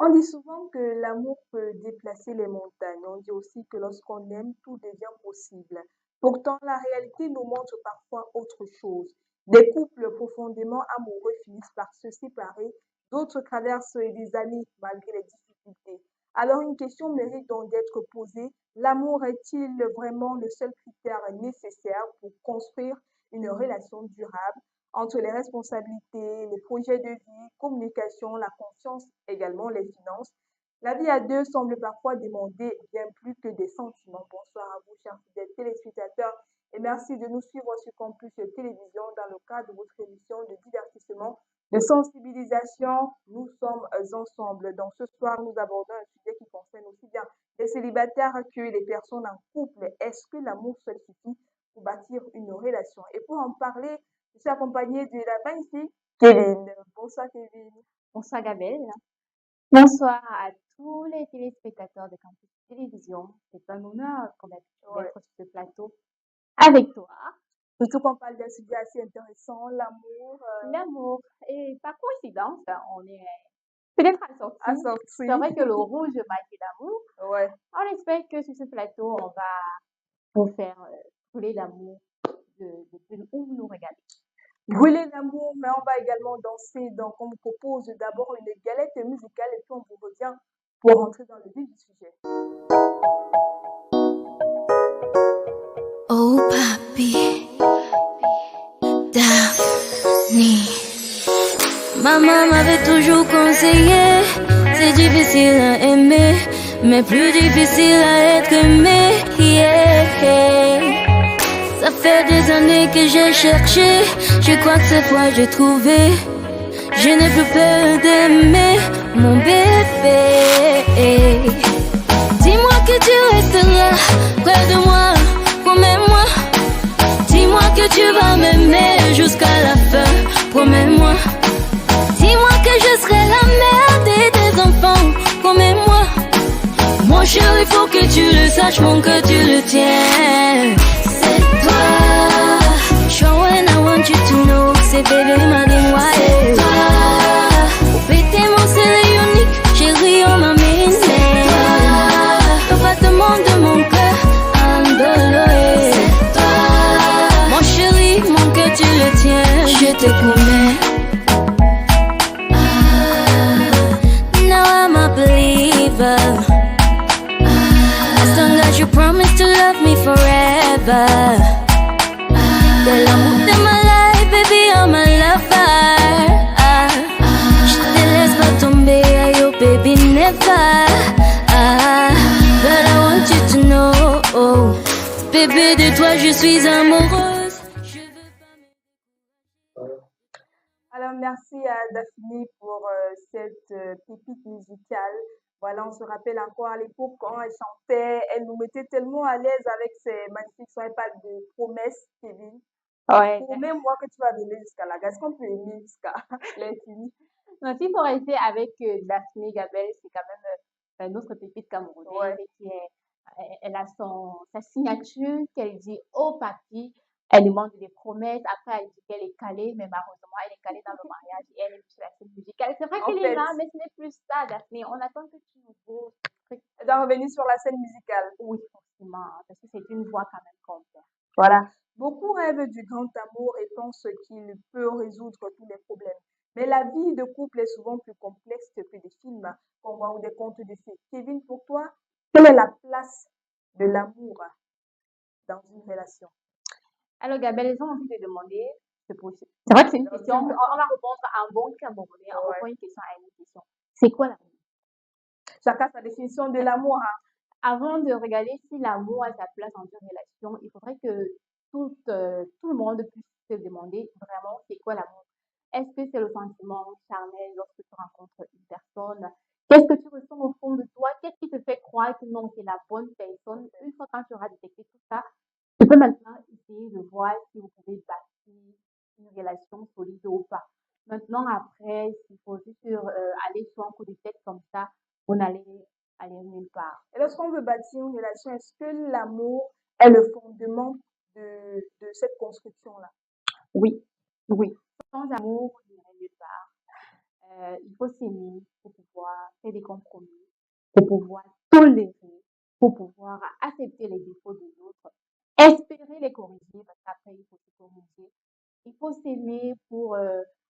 On dit souvent que l'amour peut déplacer les montagnes. On dit aussi que lorsqu'on aime, tout devient possible. Pourtant, la réalité nous montre parfois autre chose. Des couples profondément amoureux finissent par se séparer, d'autres traversent des années malgré les difficultés. Alors une question mérite donc d'être posée. L'amour est-il vraiment le seul critère nécessaire pour construire une relation durable? Entre les responsabilités, les projets de vie, communication, la confiance, également les finances. La vie à deux semble parfois demander bien plus que des sentiments. Bonsoir à vous, chers fidèles téléspectateurs, et merci de nous suivre sur Campus Télévision dans le cadre de votre émission de divertissement, de sensibilisation. Nous sommes ensemble. Donc ce soir, nous abordons un sujet qui concerne aussi bien les célibataires que les personnes en couple. Est-ce que l'amour seul suffit pour bâtir une relation? Et pour en parler, je suis accompagnée de la magnifique Kevin. Bonsoir Kevin. Bonsoir Gabelle. Bonsoir à tous les téléspectateurs de Campus Télévision. C'est un honneur Ouais. d'être sur ce plateau avec toi. Surtout qu'on parle d'un sujet assez intéressant, l'amour L'amour. Et par coïncidence, on est peut-être assorti. C'est vrai que le rouge marque l'amour. Ouais. On espère que sur ce plateau, on va vous faire couler l'amour de où vous nous regardez. Brûler l'amour, mais on va également danser. Donc, on vous propose d'abord une galette musicale et puis on vous revient pour rentrer dans le vif du sujet. Oh papi, Daphne. Maman m'avait toujours conseillé, c'est difficile à aimer, mais plus difficile à être aimé. Yeah. Ça fait des années que j'ai cherché, je crois que cette fois j'ai trouvé. Je n'ai plus peur d'aimer mon bébé. Dis-moi que tu resteras près de moi, promets-moi. Dis-moi que tu vas m'aimer jusqu'à la fin, promets-moi. Dis-moi que je serai la mère de tes enfants, promets-moi. Mon chéri, faut que tu le saches, mon cœur tu le tiens. C'est toi, show when I want you to know. C'est bébé m'a dit c'est toi. Pété mon c'est unique, chéri, on m'a mis. C'est toi, le battement de mon cœur, Andoloé. C'est toi, mon chéri, mon cœur tu le tiens. Je te promets. Now I'm a believer. As long as you promise to love me forever. De l'amour de ma life, baby, I'm a lover. Je te laisse pas tomber, ayo, baby, never. But I want you to know, bébé, de toi je suis amoureuse. Je veux pas me... Alors, merci à Daphne pour cette pépite musicale. Voilà, on se rappelle encore à l'époque quand elle chantait, elle nous mettait tellement à l'aise avec ses magnifiques sons. Elle parle de promesses, Kevin. Ouais. Promets-moi que tu vas m'aimer jusqu'à la gare. Est-ce qu'on peut aimer jusqu'à l'infini? Donc, s'il faut rester avec Daphné Gabel, c'est quand même une autre pépite camerounaise Ouais. elle a sa signature qu'elle dit au papi. Elle demande des promesses. Après, elle dit qu'elle est calée, mais malheureusement, elle est calée dans le mariage et elle est sur la scène musicale. C'est vrai En qu'elle est fait, là, mais ce n'est plus ça, Daphné. On attend que tu nous poses. elle doit revenir sur la scène musicale. Oui, forcément, parce que c'est une voix quand même qu'on perd. Voilà. Beaucoup rêvent du grand amour et pensent qu'il peut résoudre tous les problèmes. Mais la vie de couple est souvent plus complexe que des films qu'on voit ou des contes de fées. Kevin, pour toi, quelle est la place de l'amour dans une relation? Alors, Gabelle, ils ont envie de demander, c'est vrai que c'est une question, on va répondre à un bon Camerounais, on répond une question à une question. C'est quoi l'amour? Chacun sa définition de l'amour. Avant de regarder si l'amour a sa place dans une relation, il faudrait que tout le monde puisse se demander vraiment c'est quoi l'amour. Est-ce que c'est le sentiment charnel lorsque tu rencontres une personne? Qu'est-ce que tu ressens au fond de toi? Qu'est-ce qui te fait croire que non, c'est la bonne personne? Une fois quand tu auras détecté tout ça, tu peux maintenant essayer de voir si vous pouvez bâtir une relation solide ou pas. Maintenant, après, s'il faut juste aller sur un coup de tête comme ça, vous n'allez aller nulle part. Et lorsqu'on veut bâtir une relation, est-ce que l'amour est le fondement de cette construction-là? Oui, oui. Sans amour, on n'irait nulle part. Il faut s'aimer pour pouvoir faire des compromis, pour pouvoir tolérer, pour pouvoir accepter les défauts des autres, espérer les corriger, parce qu'après, il faut se corriger. Il faut s'aimer pour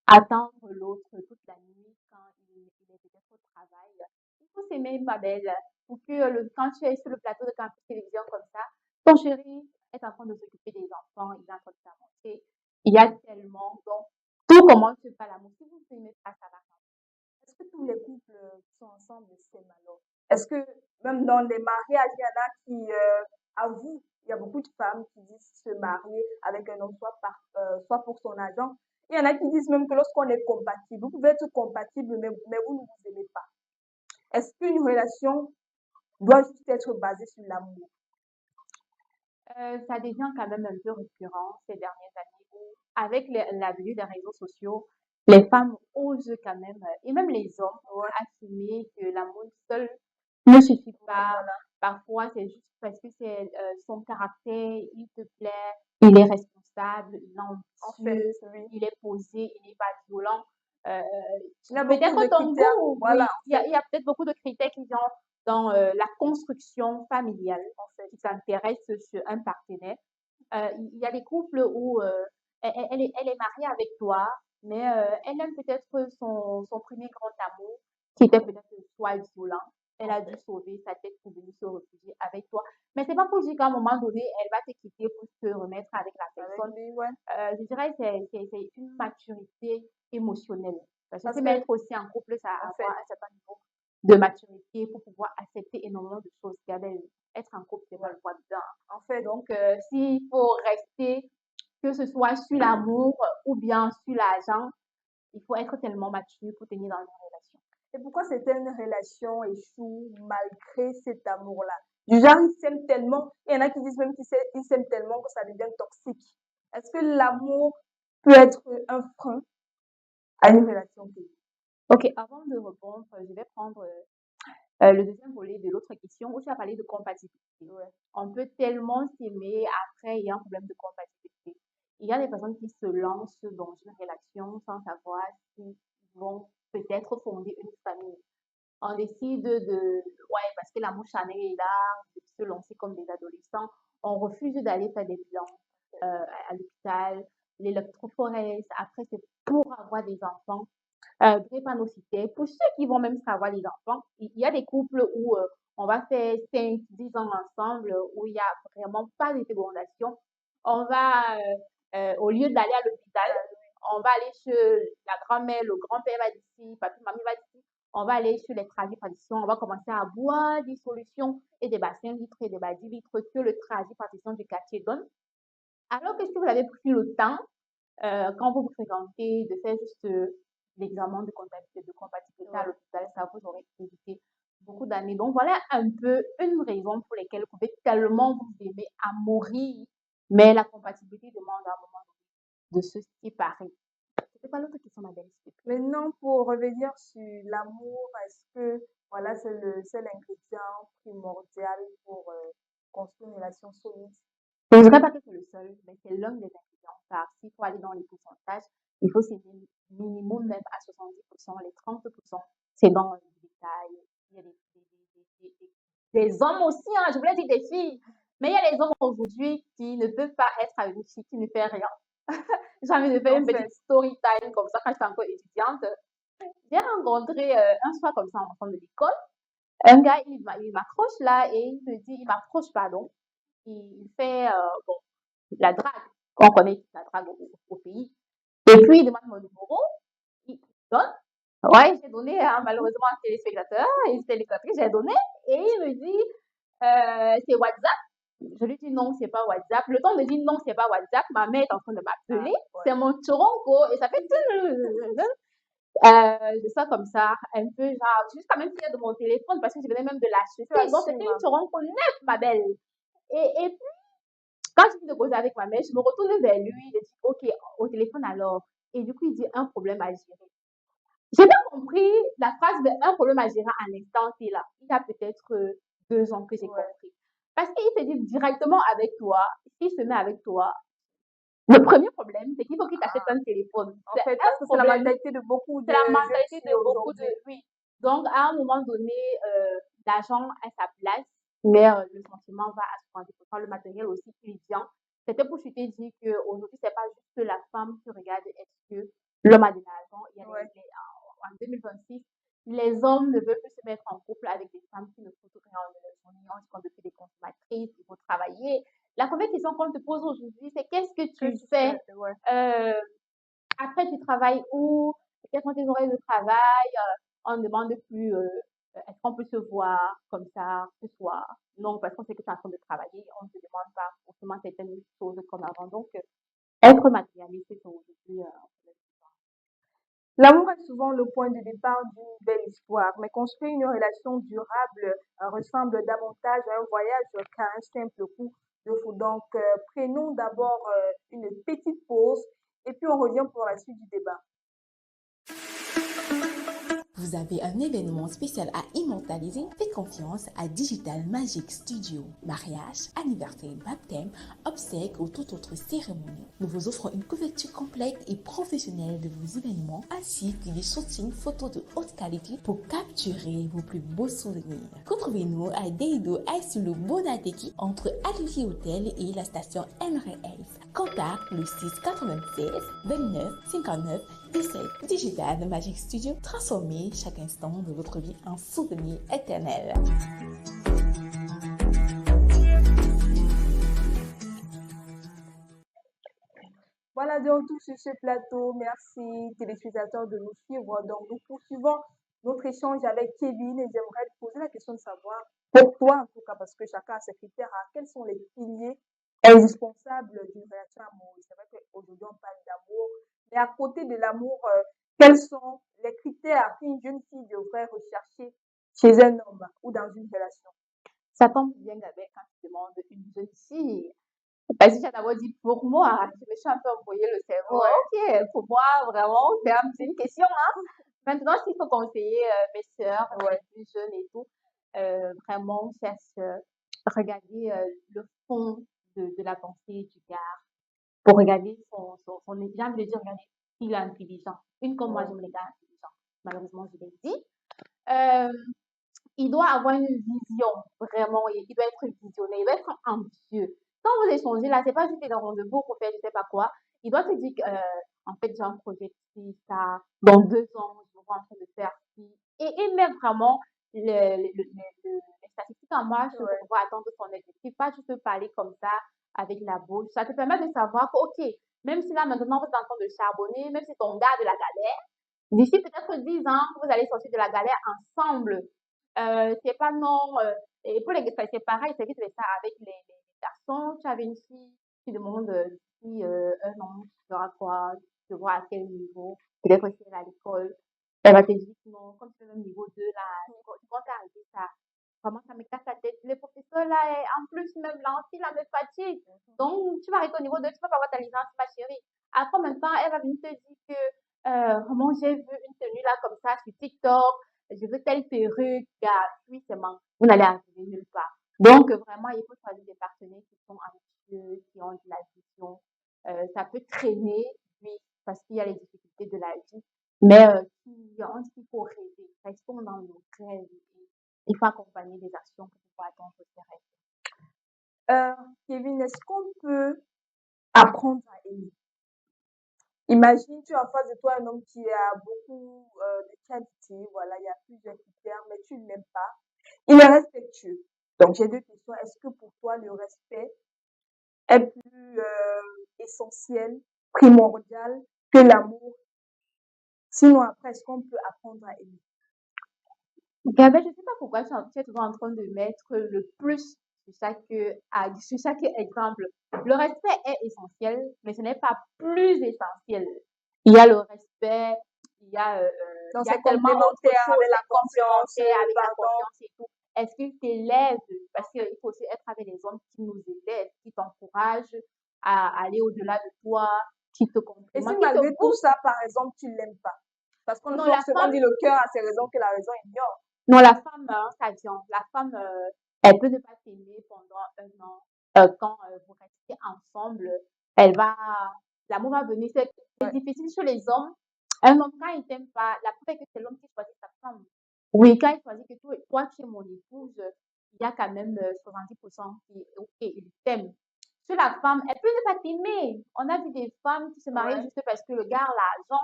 attendre l'autre toute la nuit quand il est peut-être au travail. Il faut s'aimer, ma belle, pour que quand tu es sur le plateau de campus télévision comme ça, ton chéri est en train de s'occuper des enfants, il est en train de s'avancer. Il y a tellement, donc, tout commence par l'amour. Si vous ne s'aimez pas, ça va pas. Est-ce que tous les couples qui sont ensemble s'aiment alors? Est-ce que même dans les mariages, il y en a qui avouent, il y a beaucoup de femmes qui disent se marier avec un homme soit pour son argent. Il y en a qui disent même que lorsqu'on est compatible, vous pouvez être compatible, mais vous ne vous aimez pas. Est-ce qu'une relation doit juste être basée sur l'amour? Ça devient quand même un peu récurrent ces dernières années où, avec la venue des réseaux sociaux, les femmes osent quand même, et même les hommes, Ouais, assumer que l'amour seul ne suffit pas. voilà. Parfois, c'est juste parce que c'est son caractère, il te plaît, il est responsable, il est En fait, ambitieux, oui. il est posé, il n'est pas violent. Euh, Il y a beaucoup de Peut-être ton critères. goût, Voilà, oui, en il fait, y a peut-être beaucoup de critères qui sont dans la construction familiale, en fait, qui s'intéressent sur un partenaire. Il y a des couples où elle est mariée avec toi, mais elle aime peut-être son premier grand amour, qui était peut-être soit violent. Elle en a dû fait. sauver sa tête pour venir se réfugier avec toi. Mais c'est pas pour dire qu'à un moment donné, elle va te quitter pour se remettre avec la Avec personne. lui, ouais. Je dirais que c'est une maturité émotionnelle. Parce que Parce se que, mettre aussi en couple, ça en avoir fait, un certain niveau de maturité pour pouvoir accepter énormément de choses. Être en couple, c'est pas ouais, le poids dedans. en fait, Donc, s'il faut rester, que ce soit sur l'amour ou bien sur l'argent, il faut être tellement mature pour tenir dans une relation. et pourquoi certaines relations échouent malgré cet amour-là? Du genre, ils s'aiment tellement, il y en a qui disent même qu'ils s'aiment tellement que ça devient toxique. Est-ce que l'amour peut être un frein à une relation qui Ok, avant de répondre, je vais prendre le deuxième volet de l'autre question où tu as parlé de compatibilité. ouais. On peut tellement s'aimer, après il y a un problème de compatibilité. Il y a des personnes qui se lancent dans une relation sans savoir s'ils vont peut-être fonder une famille. On décide ouais, parce que l'amour charnel est là, de se lancer comme des adolescents. On refuse d'aller faire des bilans à l'hôpital, l'électrophorèse. Après, c'est pour avoir des enfants. Drépanocytaire. Pour ceux qui vont même savoir les enfants, il y a des couples où on va faire 5, 10 ans ensemble, où il n'y a vraiment pas de fécondation. On va, au lieu d'aller à l'hôpital, on va aller chez la grand-mère, le grand-père va d'ici, papy, mamie va d'ici. On va aller sur les traditions, on va commencer à boire des solutions et des bassins litres et des badis litres que le tradition du quartier donne. Alors que si vous avez pris le temps quand vous vous fréquentez, de faire juste l'examen de compatibilité à Ouais. l'hôpital, ça vous aurait évité beaucoup d'années. Donc voilà un peu une raison pour laquelle vous pouvez tellement vous aimer à mourir, mais la compatibilité demande à un moment de se séparer. C'était pas l'autre question, ma belle, s'il te plaît. Maintenant, pour revenir sur l'amour, est-ce que voilà, c'est l'ingrédient primordial pour construire une relation solide? Je ne dirais pas que c'est le seul, mais c'est l'un des ingrédients. Car s'il faut aller dans les pourcentages, il faut s'aimer minimum même à 70%, les 30%, c'est dans le détail. Il y a des hommes aussi, hein, je voulais dire des filles, mais il y a les hommes aujourd'hui qui ne peuvent pas être avec une fille qui ne fait rien. J'ai envie de faire En une petite fait, story time comme ça quand j'étais encore étudiante. J'ai rencontré un soir comme ça en rentrant de l'école. Un gars, il m'accroche là et il me dit, il m'approche, pardon. Il fait, bon, la drague. On connaît la drague au pays. Et puis, il demande mon numéro. Il donne. Ouais, j'ai donné hein, malheureusement à un téléspectateur et une téléspectatrice, j'ai donné. Et il me dit, c'est WhatsApp. Je lui dis non, c'est pas WhatsApp. Le temps de dire non, c'est pas WhatsApp. Ma mère est en train de m'appeler. ouais. C'est mon Toronto et ça fait de ça comme ça, un peu genre, je suis quand même fière de mon téléphone parce que je venais même de Tu l'acheter. Donc, c'était assumes, une hein. Toronto neuve, ma belle. Et puis, quand je finis de causer avec ma mère, je me retourne vers lui, je dis, OK, au téléphone alors. Et du coup, il dit, un problème à gérer. J'ai bien compris la phrase de un problème à gérer à l'instant T là. Il y a peut-être 2 ans que j'ai Ouais. compris. Parce qu'il se dit directement avec toi, s'il se met avec toi, Le premier problème, c'est qu'il faut qu'il t'achète Ah, un téléphone. en C'est fait, un parce que c'est la problème, mentalité de beaucoup c'est la de jeunes mentalité filles de beaucoup de... aujourd'hui. Oui. Donc, à un moment donné, l'argent a sa place, mais le sentiment va à 70%. Le matériel aussi, il vient. C'était pour chuter dire qu'aujourd'hui, c'est pas juste la femme qui regarde est-ce que l'homme a de l'argent. Il y a Ouais. en 2026, les hommes ne veulent plus se mettre en couple avec des femmes qui ne foutent rien de leur journée. On se compte depuis des consommatrices, il faut travailler. La première question qu'on te pose aujourd'hui, c'est qu'est-ce que Que tu tu fais fais? Ouais. après tu travailles où? Quels sont tes horaires de travail? On ne demande plus est-ce qu'on peut se voir comme ça ce soir? Non, parce qu'on sait que tu es en train de travailler, on ne te demande pas forcément certaines choses comme avant. Donc, être matérialiste, c'est aujourd'hui L'amour est souvent le point de départ d'une belle histoire, mais construire une relation durable ressemble davantage à un voyage qu'à un simple coup de foudre. Donc, prenons d'abord une petite pause et puis on revient pour la suite du débat. Vous avez un événement spécial à immortaliser? Faites confiance à Digital Magic Studio. Mariage, anniversaire, baptême, obsèques ou toute autre cérémonie. Nous vous offrons une couverture complète et professionnelle de vos événements ainsi que des shootings photos de haute qualité pour capturer vos plus beaux souvenirs. Retrouvez-nous à Deido Aïsulu Bonadeki entre Atelier Hôtel et la station NRF. Contact le 6 96 29 59 17. Digital Magic Studio, transformez chaque instant de votre vie en souvenir éternel. Voilà de retour sur ce plateau. Merci téléspectateurs de nous suivre. Donc, nous poursuivons notre échange avec Kevin et j'aimerais te poser la question de savoir, pour toi en tout cas, parce que chacun a ses critères, hein, quels sont les piliers indispensables d'une relation amoureuse? C'est vrai qu'aujourd'hui on parle d'amour, mais à côté de l'amour, quels sont les critères qu'une jeune fille devrait rechercher chez un homme ou dans une relation? Ça tombe bien, Gabelle, quand tu demandes une jeune fille. Parce que j'ai d'abord dit pour moi, je me suis un peu envoyé le cerveau. Ouais. Ok, pour moi, vraiment, c'est une question. Maintenant, s'il faut conseiller mes sœurs, Ouais. les plus jeunes et tout, vraiment, cherche, regarder le fond de la pensée du gars, pour regarder j'ai envie de dire, regarder s'il est intelligent. Une comme moi, Ouais. j'aime les gars intelligents. Malheureusement, je l'ai dit. Euh, il doit avoir une vision, vraiment, il doit être visionnaire, il doit être ambitieux. Quand vous échangez là, c'est pas juste des rendez-vous pour faire je sais pas quoi. Il doit te dire que, en fait, j'ai un projet de ci, ça, dans 2 ans, je me vois en train de faire ci. Et même vraiment, les statistiques en marche pour Ouais. pouvoir atteindre son objectif, pas juste parler comme ça avec la bouche. Ça te permet de savoir que, ok, même si là maintenant vous êtes en train de charbonner, même si ton gars a de la galère, d'ici peut-être 10 ans, vous allez sortir de la galère ensemble. C'est pas non. Et pour les c'est pareil, c'est vite fait ça avec les garçons. Tu avais une fille qui demande si un an, tu feras quoi, tu vois à quel niveau, peut-être si elle est à l'école. Elle va te dire non, comme tu es au niveau 2 là, tu comptes arrêter ça. Vraiment, ça me casse la tête. Les professeurs là, en plus, même l'amphi là me fatigue. Donc, tu vas arrêter au niveau 2, tu vas pas avoir ta licence, ma chérie. Après, maintenant, elle va venir te dire que, comment j'ai vu une tenue là comme ça sur TikTok, je veux telle perruque, gars, oui, c'est bon, vous n'allez arriver nulle part. Donc, vraiment, il faut choisir des partenaires qui sont ambitieux, qui ont de la vision. Ça peut traîner, oui, parce qu'il y a les difficultés de la vie, mais qui ont ce qu'il faut rêver. Restons dans nos rêves. Il faut accompagner des actions pour pouvoir atteindre ses rêves. Kevin, est-ce qu'on peut apprendre à aimer? Imagine, tu as en face de toi un homme qui a beaucoup de qualités, voilà, il y a plusieurs critères, mais tu ne l'aimes pas. Il est respectueux. Donc, j'ai deux questions. Est-ce que pour toi, le respect est plus essentiel, primordial que l'amour? Sinon, après, est-ce qu'on peut apprendre à aimer? Gabelle, je ne sais pas pourquoi tu es toujours en train de mettre le plus sur chaque exemple. Le respect est essentiel, mais ce n'est pas plus essentiel. Il y a le respect, il y a, Donc, il y a c'est tellement autre complémentaire chose, avec la c'est confiance, complémentaire avec la pardon. confiance et tout. Est-ce qu'il t'élève? Parce qu'il faut aussi être avec des hommes qui nous élèvent, qui t'encouragent à aller au-delà de toi, qui te Et si complimentent, qui te malgré tout boostent. ça, par exemple, tu ne l'aimes pas? Parce qu'on Non, la forcément femme, dit le cœur a ses raisons que la raison ignore. Non, la femme, ça vient. La femme, elle peut ne pas t'aimer pendant un an. Quand vous restez ensemble, elle va, l'amour va venir. C'est difficile chez les hommes. Un homme, quand il t'aime pas, la preuve est que c'est l'homme qui choisit sa femme. Oui, quand il choisit que toi, tu es mon épouse, il y a quand même 70% qui, ok, il t'aime. Sur la femme, elle peut ne pas t'aimer. On a vu des femmes qui se marient Ouais, juste parce que le gars a l'argent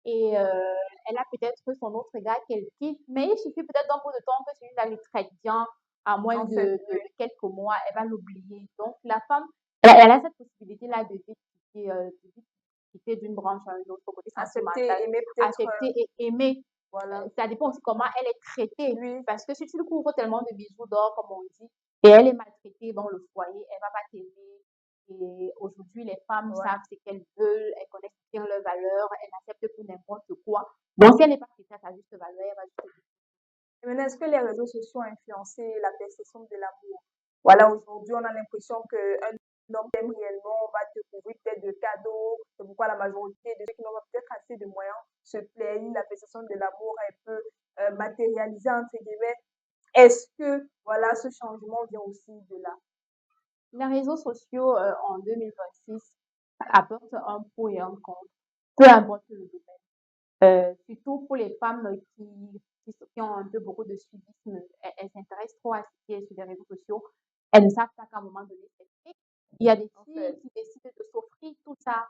et elle a peut-être son autre gars qu'elle kiffe, mais il suffit peut-être d'un peu de temps que celui-là lui traite bien, à moins en fait, de oui. quelques mois, elle va l'oublier. Donc, la femme, elle a cette possibilité-là de vite quitter d'une branche à une autre côté Accepter, sentimental, aimer peut-être, accepter et aimer. voilà. Ça dépend aussi comment elle est traitée. Oui, Parce que si tu lui couvres tellement de bijoux d'or, comme on dit, et elle est maltraitée dans le foyer, elle va pas t'aimer. Et aujourd'hui, les femmes ouais. savent ce qu'elles veulent, elles connaissent bien leurs valeurs, elles n'acceptent pour n'importe quoi. Donc, si elle n'est pas traitée à sa juste valeur, elle va juste. Et maintenant, est-ce que les réseaux sociaux ont influencé la perception de l'amour? Voilà, aujourd'hui, on a l'impression qu'un homme t'aime réellement, on va te couvrir peut-être de cadeaux. C'est pourquoi la majorité de ceux qui n'ont pas peut-être assez de moyens se plaignent. La perception de l'amour est un peu matérialisée, entre guillemets. Est-ce que, voilà, ce changement vient aussi de là? Les réseaux sociaux en 2026 apportent un pour et un contre, peu importe le domaine. Surtout pour les femmes qui ont un peu beaucoup de suivisme, elles s'intéressent trop à ce qui est sur les réseaux sociaux. Elles ne savent pas qu'à un moment donné, c'est fake. Il y a des En filles fait, qui décident de s'offrir tout ça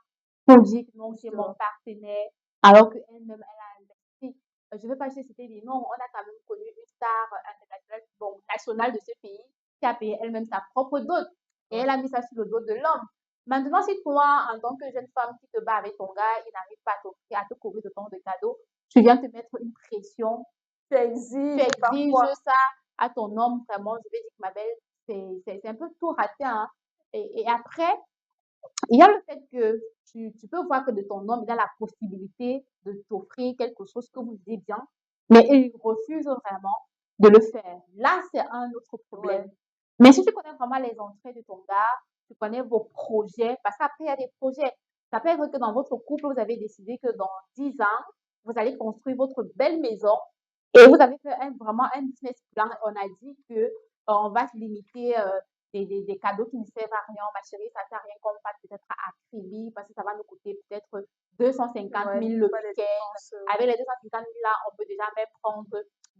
pour dire que non, j'ai mon justement. partenaire, alors qu'elle-même, elle a investi. Je ne veux pas citer des noms, on a quand même connu une star internationale, bon, nationale de ce pays, qui a payé elle-même sa propre dot. Et Ouais. elle a mis ça sur le dos de l'homme. Maintenant, si toi, en tant que jeune femme qui te bat avec ton gars, il n'arrive pas à te couvrir de ton de cadeaux, tu viens te mettre une pression, Tu tu exiges exiges parfois. ça à ton homme, vraiment, je vais dire que ma belle, c'est un peu tout raté, hein. Et après, il y a le fait que tu peux voir que de ton homme, il a la possibilité de t'offrir quelque chose que vous aimez bien, mais il refuse vraiment de le faire. Là, c'est un autre Ouais. problème. Mais si tu connais vraiment les entrées de ton gars, tu connais vos projets, parce qu'après, il y a des projets. Ça peut être que dans votre couple, vous avez décidé que dans 10 ans, vous allez construire votre belle maison et vous avez fait vraiment un business plan. On a dit que on va se limiter des cadeaux qui ne servent à rien, ma chérie, ça ne sert à rien qu'on fasse peut-être à crédit parce que ça va nous coûter peut-être 250 Ouais, 000 le pas des week-end. dépenses. Avec les 250 000 là, on peut déjà même prendre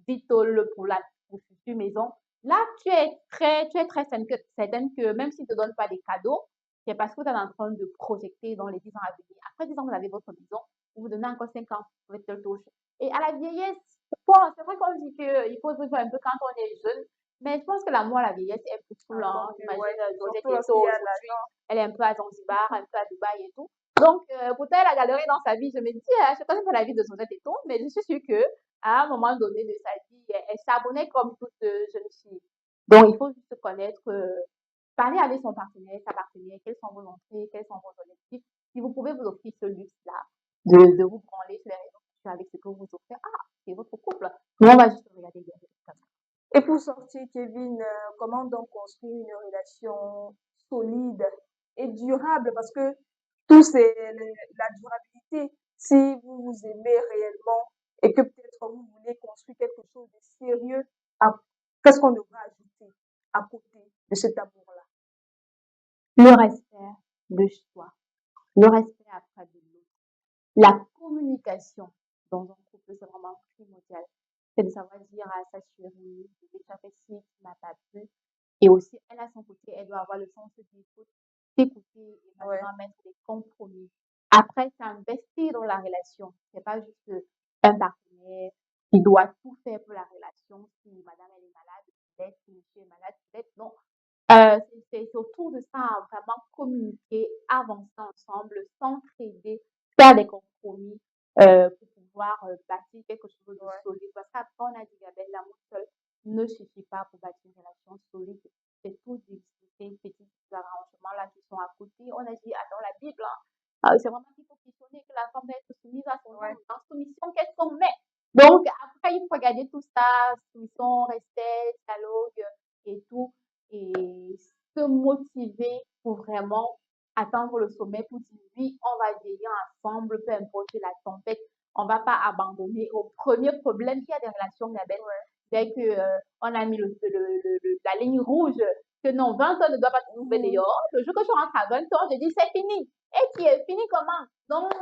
10 tôles pour la future maison. Là, tu es très certaine que même s'ils ne te donnent pas des cadeaux, c'est parce que tu es en train de projeter dans les 10 ans à venir. Après 10 ans, vous avez votre maison, vous vous donnez encore 5 ans pour être touche. Et à la vieillesse, bon, c'est vrai qu'on dit qu'il faut vivre un peu quand on est jeune, mais je pense que l'amour à la vieillesse est plus cool, hein. Encore mieux, Imagine ouais. Georgette Surtout Eto lorsqu'il y a aujourd'hui, l'argent. elle est un peu à Zanzibar, un peu à Dubaï et tout. Donc, pourtant, elle a galéré dans sa vie. Je me dis, je connais pas la vie de Georgette Eto, mais je suis sûre que à un moment donné de sa vie, elle s'abonnait comme toute jeune fille. Donc, il faut juste connaître, parler avec son partenaire, sa partenaire, quelles sont vos entrées, quels sont vos objectifs. Si vous pouvez vous offrir ce luxe-là, de vous branler sur les réseaux sociaux avec ce que vous offrez, ah, c'est votre couple. Nous, on va juste regarder derrière comme ça. Et pour sortir, Kevin, comment donc construire une relation solide et durable? Parce que tout, c'est la durabilité. Si vous vous aimez réellement et que peut-être vous voulez construire quelque chose de sérieux, qu'est-ce qu'on devra ajouter à côté de cet amour-là? Le respect de soi, le respect après de l'autre. La communication dans un couple, c'est vraiment primordial. C'est de savoir dire à sa chérie, je vais faire ci, qui m'a pas plu. Et aussi, elle à son côté, elle doit avoir le sens de l'écoute, d'écouter et Ouais, maintenant mettre des compromis. Après, s'investir dans la relation. C'est pas juste un partenaire qui doit tout faire pour la relation. Si madame elle est malade, peut-être, si monsieur est malade, peut-être, non. C'est autour de ça, hein, vraiment communiquer, avancer ensemble, s'entraider, faire des compromis pour pouvoir bâtir quelque chose de ouais. solide. Parce qu'après, on a dit, Gabelle, l'amour seul ne suffit pas pour bâtir une relation solide. C'est tout des petits arrangements là qui sont à côté. On a dit, dans la Bible, hein, c'est vraiment qu'il faut questionner que la femme doit être soumise à son Ouais. homme. Dans soumission, qu'est-ce qu'on met? Donc, après, il faut regarder tout ça, soumission, respect, dialogue et tout et se motiver pour vraiment atteindre le sommet pour dire oui, on va vieillir ensemble, peu importe la tempête, on ne va pas abandonner au premier problème. Il y a des relations, Gabelle, dès que on a mis la ligne rouge, que non, 20 ans ne doit pas se trouver dehors. Le jour que je rentre à 20 ans, je dis c'est fini. Et qui est fini comment? Donc,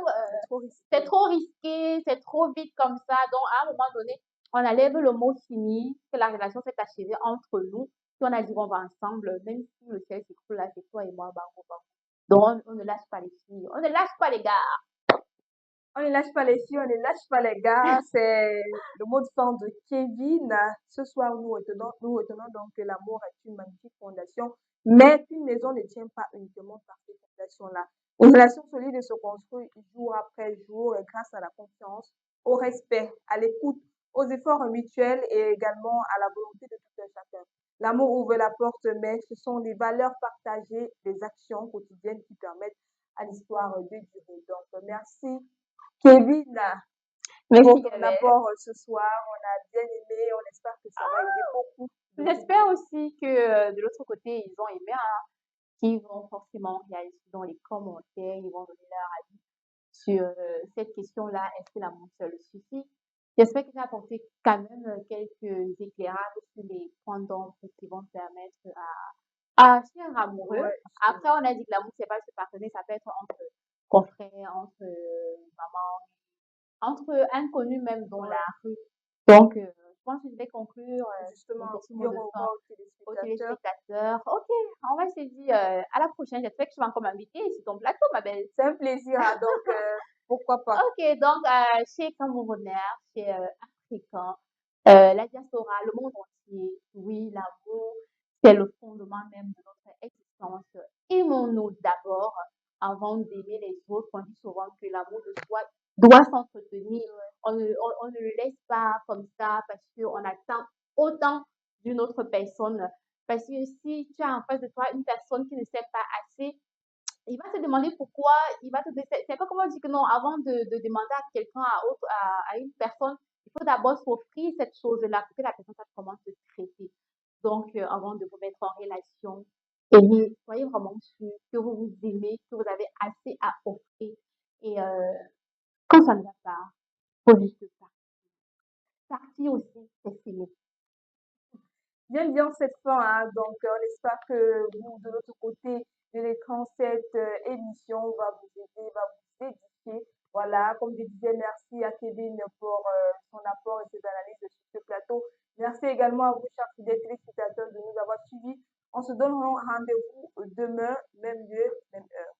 c'est trop risqué, c'est trop vite comme ça. Donc, à un moment donné, on enlève le mot fini, que la relation s'est achevée entre nous. Si on a dit on va ensemble, même si le ciel s'écroule là, c'est toi et moi, bango, bango. Donc, on ne lâche pas les filles, on ne lâche pas les gars. On ne lâche pas les filles, on ne lâche pas les gars. C'est le mot de fin de Kevin. Ce soir, nous retenons donc que l'amour est une magnifique fondation, mais qu'une maison ne tient pas uniquement par ces fondations-là. Une relation solide se construit jour après jour grâce à la confiance, au respect, à l'écoute, aux efforts mutuels et également à la volonté de tout un chacun. L'amour ouvre la porte, mais ce sont les valeurs partagées, les actions quotidiennes qui permettent à l'histoire de durer. Donc, merci Kevin pour ton apport ce soir. On a bien aimé, on espère que ça va aider beaucoup. J'espère aussi que de l'autre côté, ils ont aimé, qu'ils vont forcément réagir dans les commentaires, ils vont donner leur avis sur cette question-là, est-ce que l'amour seul suffit? J'espère que j'ai apporté quand même quelques éclairages sur les points d'ombre qui vont permettre à faire amoureux. Ouais, Après, on a dit que l'amour, c'est pas se partenaire, ça peut être entre confrères, entre maman, entre inconnus même dans la rue. Donc, je pense que je vais conclure justement, mon petit dire mot de au fin revoir aux aux téléspectateurs. téléspectateurs. Ok, on va se dire à la prochaine. J'espère que tu vas encore m'inviter sur ton plateau, ma belle. C'est un plaisir, donc pourquoi pas. Ok, donc chez Camerounais, chez Africains, la diaspora, le monde entier, oui, l'amour, c'est le fondement même de notre existence. Aimons-nous d'abord avant d'aimer les autres. On dit souvent que l'amour de soi doit s'entretenir. On ne le laisse pas comme ça parce qu'on attend autant d'une autre personne. Parce que si tu as en face de toi une personne qui ne s'aime pas assez, il va se demander pourquoi, il va te c'est pas comment on dit que non, avant de demander à quelqu'un, à une personne, il faut d'abord s'offrir cette chose-là pour que la personne sache comment te traiter. Donc, avant de vous mettre en relation, soyez vraiment sûr que vous vous aimez, que vous avez assez à offrir. Et quand ça ne va pas, faut juste partir. Partir aussi, c'est fini. J'aime bien cette fin, donc on espère que vous, de l'autre côté de l'écran, cette émission va vous aider, va vous édifier. Voilà, comme je disais, merci à Kevin pour son apport et ses analyses sur ce plateau. Merci également à vous, chers fidèles téléspectateurs, de nous avoir suivis. On se donne rendez-vous demain, même lieu, même heure.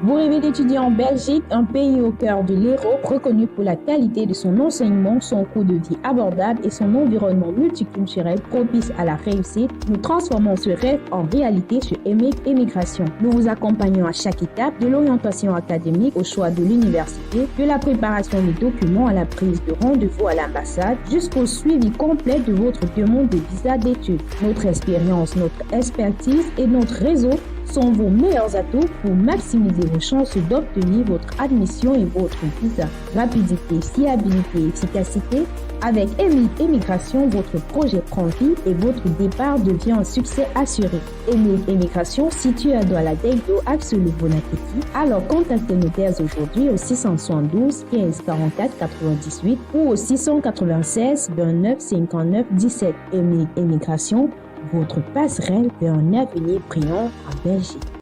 Vous rêvez d'étudier en Belgique, un pays au cœur de l'Europe, reconnu pour la qualité de son enseignement, son coût de vie abordable et son environnement multiculturel propice à la réussite. Nous transformons ce rêve en réalité chez EMIC Émigration. Nous vous accompagnons à chaque étape, de l'orientation académique au choix de l'université, de la préparation des documents à la prise de rendez-vous à l'ambassade, jusqu'au suivi complet de votre demande de visa d'études. Notre expérience, notre expertise et notre réseau sont vos meilleurs atouts pour maximiser vos chances d'obtenir votre admission et votre visa. Rapidité, fiabilité et efficacité. Avec EMIC Émigration, votre projet prend vie et votre départ devient un succès assuré. EMIC Émigration, situé à Douala-Degdo, axe le Bonaketi. Alors contactez-nous dès aujourd'hui au 672 15 44 98 ou au 696 29 59 17. EMIC Émigration, votre passerelle vers un avenir brillant en Belgique.